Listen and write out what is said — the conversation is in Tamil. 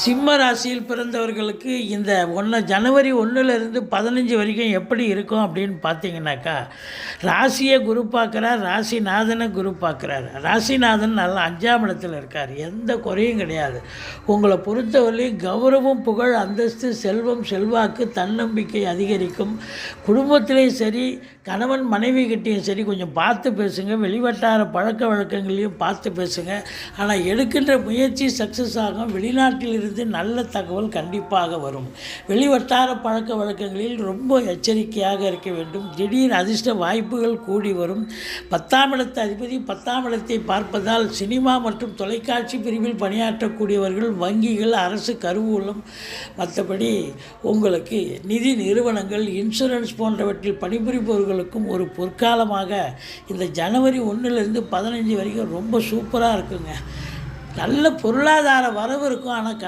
சிம்ம ராசியில் பிறந்தவர்களுக்கு இந்த ஜனவரி 1லேருந்து 15 வரைக்கும் எப்படி இருக்கும் அப்படின்னு பார்த்தீங்கன்னாக்கா, ராசியை குரு பார்க்குறார், ராசிநாதனை குரு பார்க்குறார். ராசிநாதன் நல்லா 5ஆம் இடத்துல இருக்கார். எந்த குறையும் கிடையாது. உங்களை பொறுத்தவரையும் கௌரவம், புகழ், அந்தஸ்து, செல்வம், செல்வாக்கு, தன்னம்பிக்கை அதிகரிக்கும். குடும்பத்திலையும் சரி, கணவன் மனைவி கிட்டேயும் சரி கொஞ்சம் பார்த்து பேசுங்க. வெளிவட்டார பழக்க வழக்கங்களையும் பார்த்து பேசுங்க. ஆனால் எடுக்கின்ற முயற்சி சக்ஸஸ் ஆகும். வெளிநாட்டில் இருந்து நல்ல தகவல் கண்டிப்பாக வரும். வெளிவட்டார பழக்க வழக்கங்களில் ரொம்ப எச்சரிக்கையாக இருக்க வேண்டும். திடீர் அதிர்ஷ்ட வாய்ப்புகள் கூடி வரும். 10ஆம் இடத்து அதிபதி 10ஆம் இடத்தை பார்ப்பதால் சினிமா மற்றும் தொலைக்காட்சி பிரிவில் பணியாற்றக்கூடியவர்கள், வங்கிகள், அரசு கருவூலம், மற்றபடி உங்களுக்கு நிதி நிறுவனங்கள், இன்சூரன்ஸ் போன்றவற்றில் பணிபுரிபவர்களுக்கும் ஒரு பொற்காலமாக இந்த ஜனவரி 1லேருந்து 15 வரைக்கும் ரொம்ப சூப்பராக இருக்குங்க. நல்ல பொருளாதார வரவு இருக்கும். ஆனால்